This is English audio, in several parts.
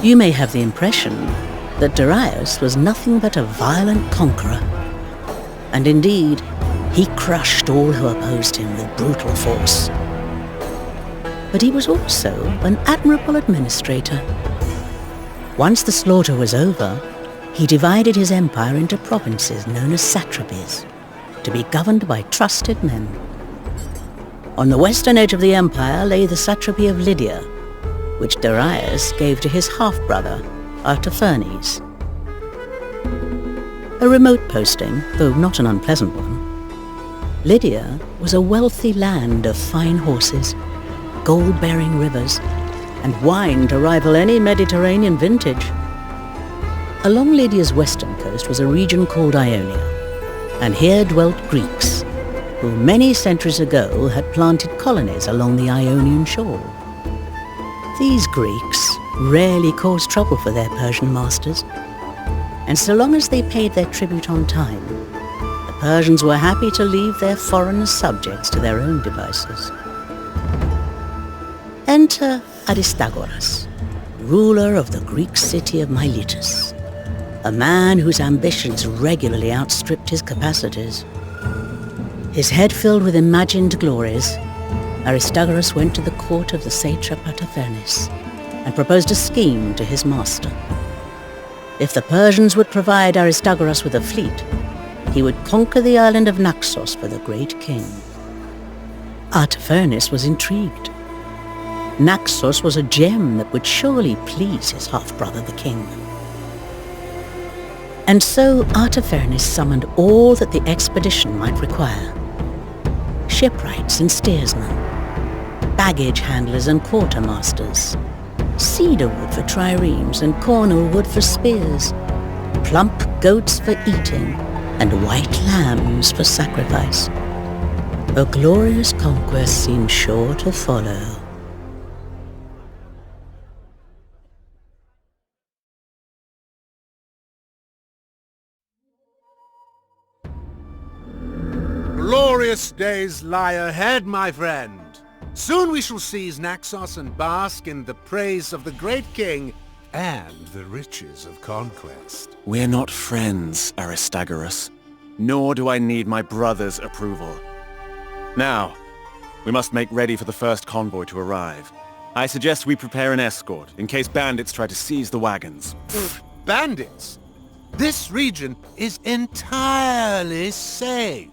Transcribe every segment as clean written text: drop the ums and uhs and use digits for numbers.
You may have the impression that Darius was nothing but a violent conqueror. And indeed, he crushed all who opposed him with brutal force. But he was also an admirable administrator. Once the slaughter was over, he divided his empire into provinces known as satrapies, to be governed by trusted men. On the western edge of the empire lay the satrapy of Lydia, which Darius gave to his half-brother, Artaphernes. A remote posting, though not an unpleasant one. Lydia was a wealthy land of fine horses, gold-bearing rivers, and wine to rival any Mediterranean vintage. Along Lydia's western coast was a region called Ionia, and here dwelt Greeks, who many centuries ago had planted colonies along the Ionian shore. These Greeks rarely caused trouble for their Persian masters, and so long as they paid their tribute on time, the Persians were happy to leave their foreign subjects to their own devices. Enter Aristagoras, ruler of the Greek city of Miletus, a man whose ambitions regularly outstripped his capacities. His head filled with imagined glories, Aristagoras went to the court of the satrap Artaphernes and proposed a scheme to his master. If the Persians would provide Aristagoras with a fleet, he would conquer the island of Naxos for the great king. Artaphernes was intrigued. Naxos was a gem that would surely please his half-brother the king. And so Artaphernes summoned all that the expedition might require. Shipwrights and steersmen, baggage handlers and quartermasters, cedar wood for triremes and cornel wood for spears, plump goats for eating, and white lambs for sacrifice. A glorious conquest seemed sure to follow. Glorious days lie ahead, my friend. Soon we shall seize Naxos and bask in the praise of the great king and the riches of conquest. We're not friends, Aristagoras. Nor do I need my brother's approval. Now, we must make ready for the first convoy to arrive. I suggest we prepare an escort, in case bandits try to seize the wagons. Bandits? This region is entirely safe.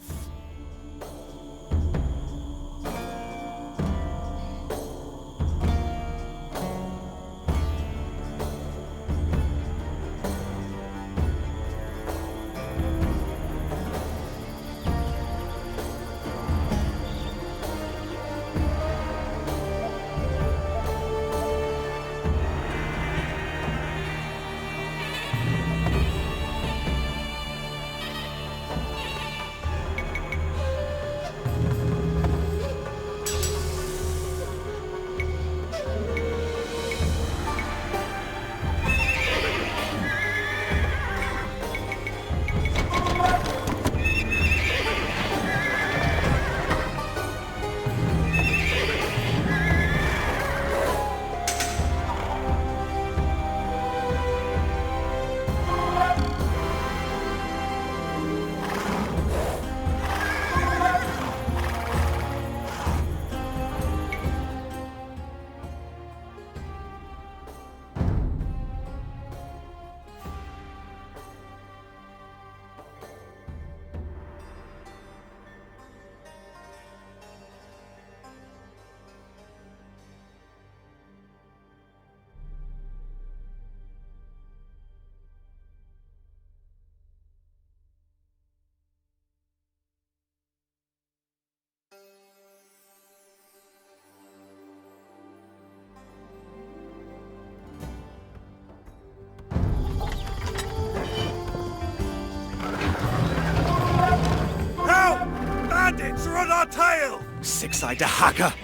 Bandits are on our tail! Six-eyed Dahaka!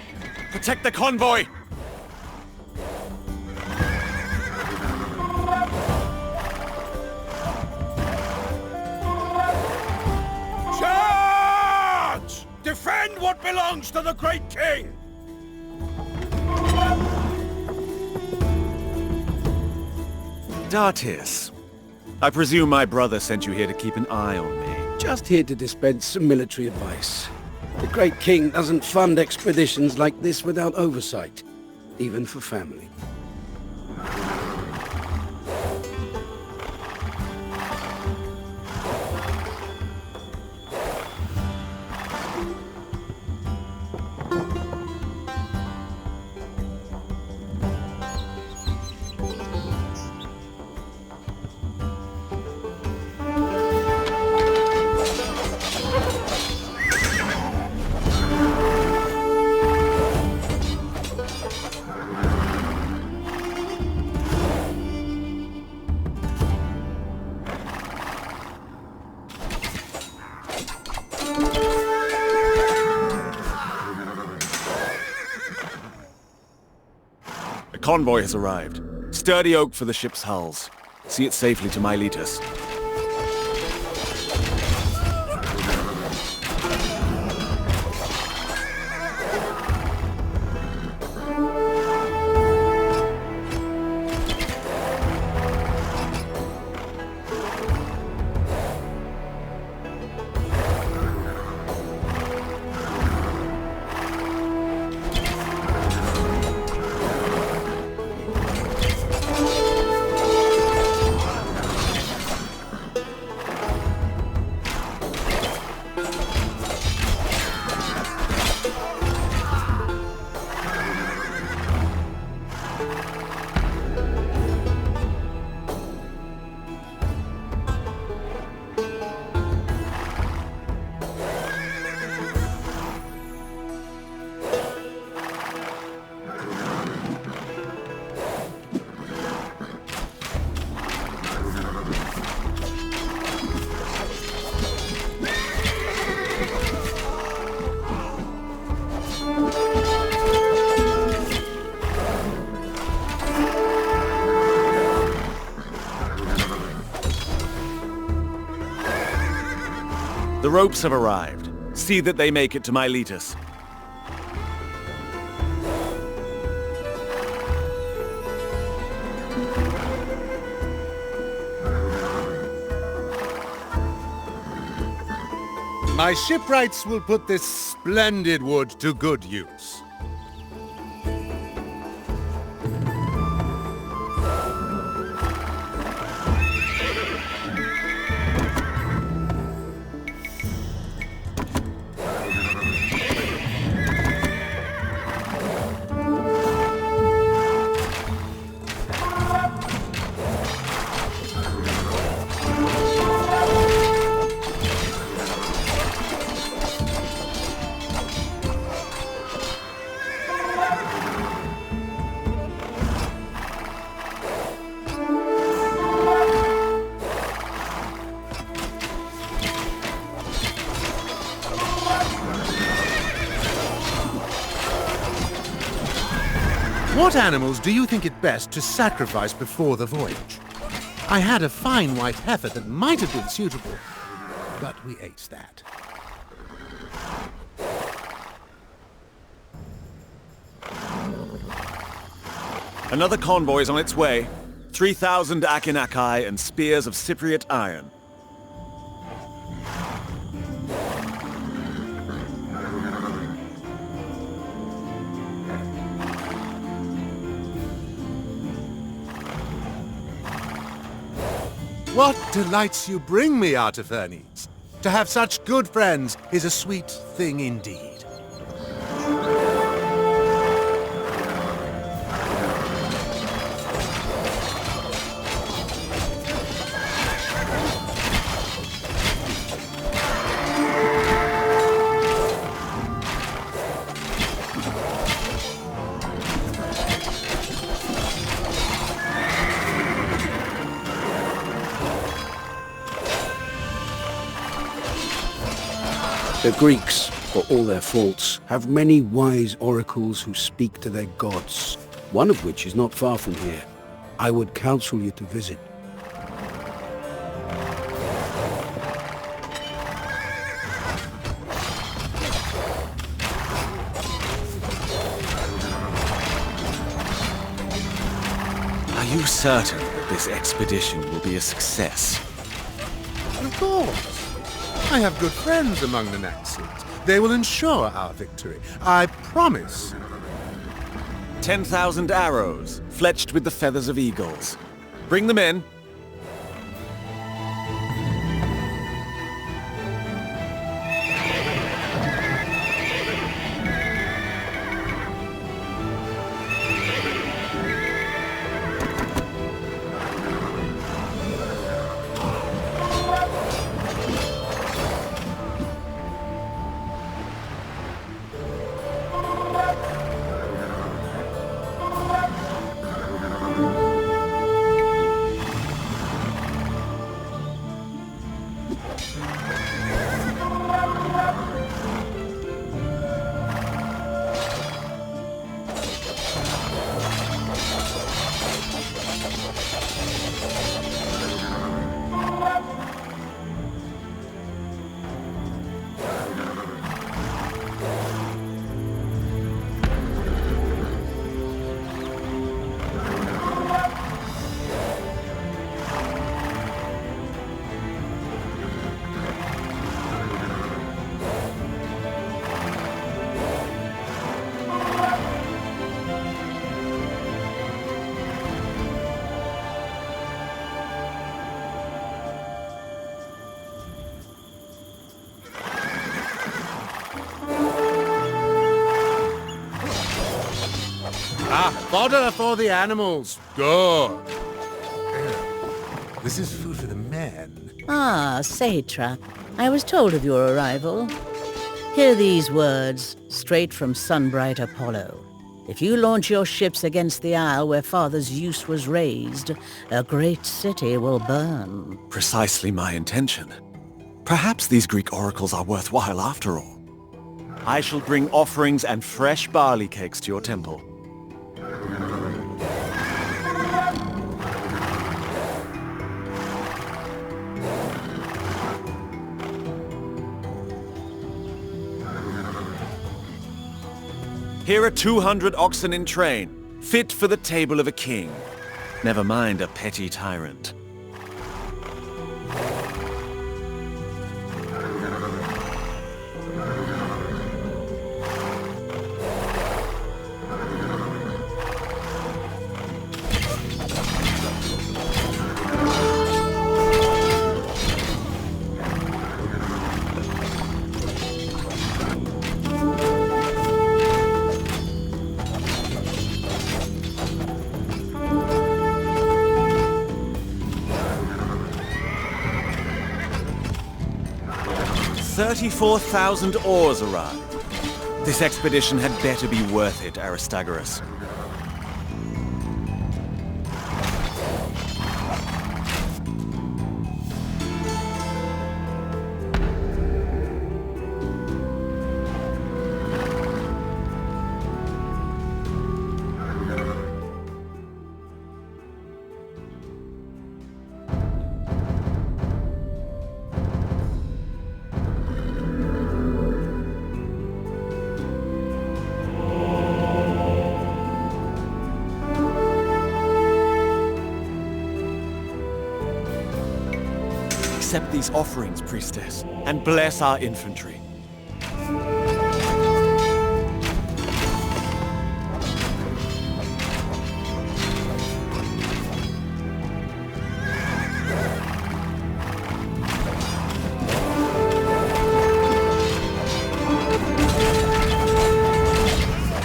Protect the convoy! Charge! Defend what belongs to the great king! Dartis, I presume my brother sent you here to keep an eye on me. Just here to dispense some military advice. The great king doesn't fund expeditions like this without oversight, even for family. A convoy has arrived. Sturdy oak for the ship's hulls. See it safely to Miletus. The ropes have arrived. See that they make it to Miletus. My shipwrights will put this splendid wood to good use. What animals do you think it best to sacrifice before the voyage? I had a fine white heifer that might have been suitable, but we ate that. Another convoy is on its way. 3,000 Akinaki and spears of Cypriot iron. What delights you bring me, Artaphernes? To have such good friends is a sweet thing indeed. The Greeks, for all their faults, have many wise oracles who speak to their gods, one of which is not far from here. I would counsel you to visit. Are you certain? this expedition will be a success. Of course. I have good friends among the Naxos. They will ensure our victory. I promise. 10,000 arrows, fletched with the feathers of eagles. Bring them in. Fodder for the animals. Good. This is food for the men. Ah, satrap. I was told of your arrival. Hear these words, straight from sunbright Apollo. If you launch your ships against the isle where Father's Zeus was raised, a great city will burn. Precisely my intention. Perhaps these Greek oracles are worthwhile after all. I shall bring offerings and fresh barley cakes to your temple. Here are 200 oxen in train, fit for the table of a king. Never mind a petty tyrant. "34,000 oars arrived. This expedition had better be worth it, Artaphernes. Accept these offerings, priestess, and bless our infantry.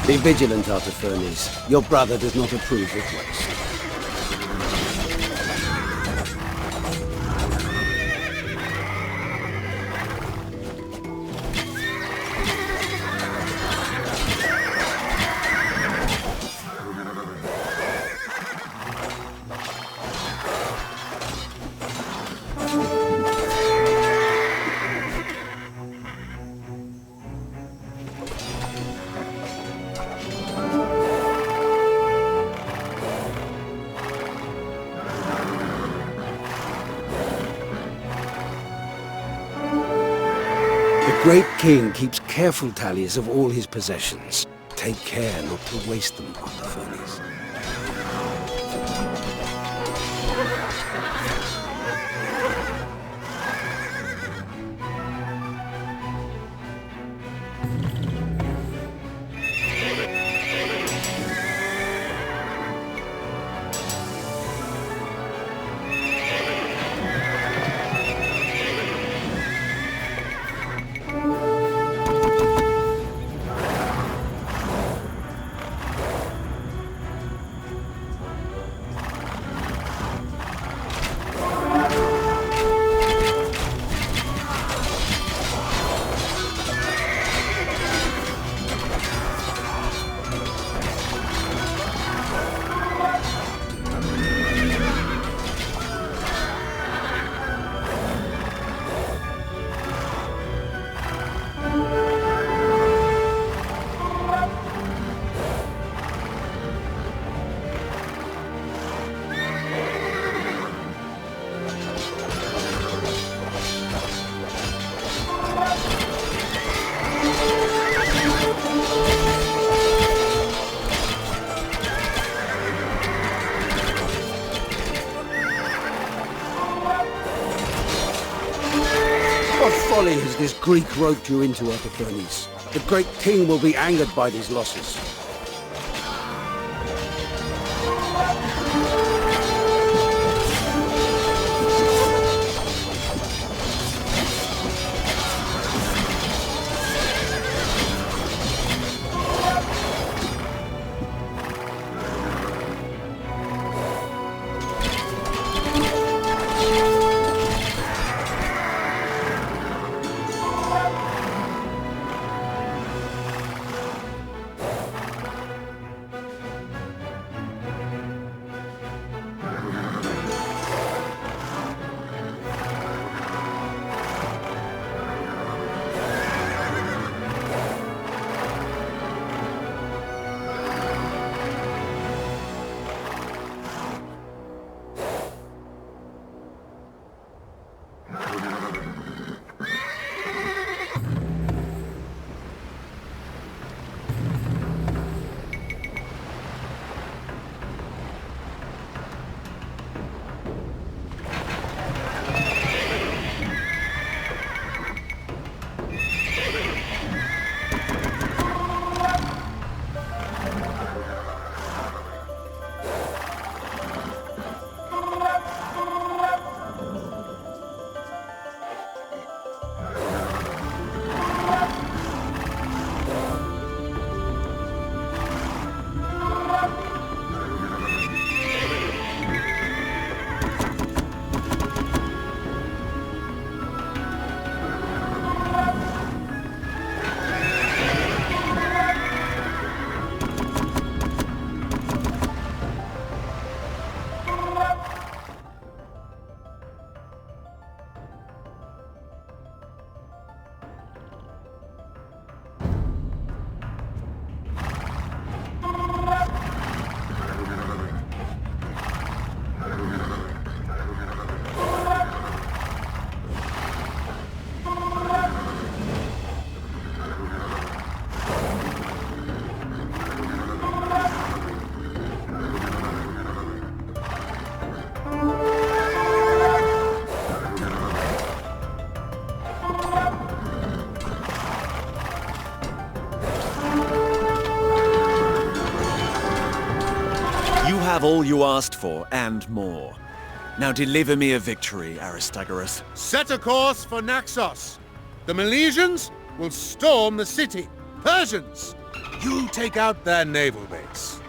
Be vigilant, Artaphernes. Your brother does not approve of waste. The great king keeps careful tallies of all his possessions. Take care not to waste them, Artaphernes. This Greek roped you into Artaphernes. The great king will be angered by these losses. Have all you asked for, and more. Now deliver me a victory, Artaphernes. Set a course for Naxos. The Milesians will storm the city. Persians, you take out their naval base.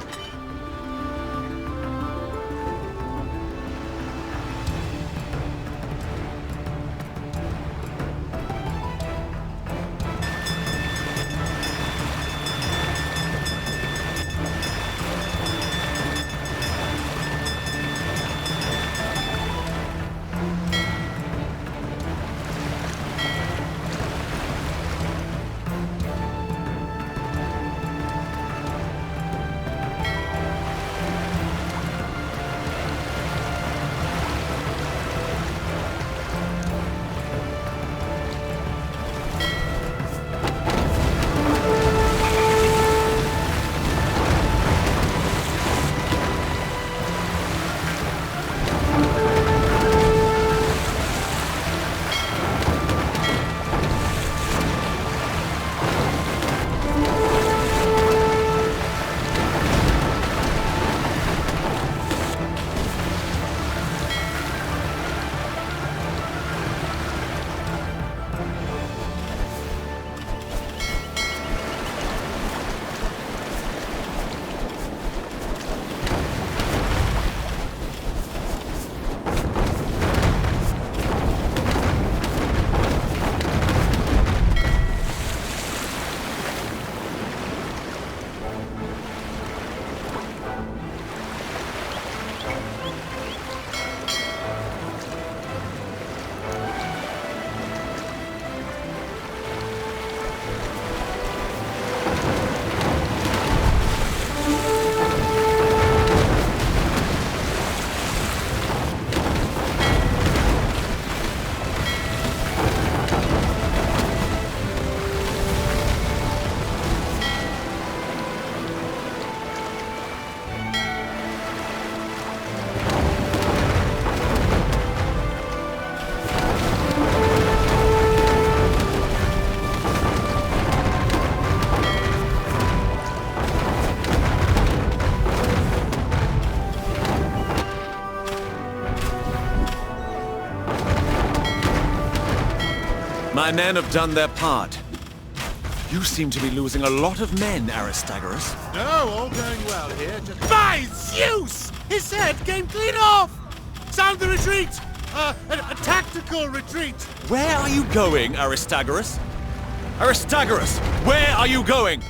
My men have done their part. You seem to be losing a lot of men, Artaphernes. No, all going well here. By Zeus! His head came clean off! Sound the retreat! A tactical retreat! Where are you going, Artaphernes? Artaphernes, where are you going?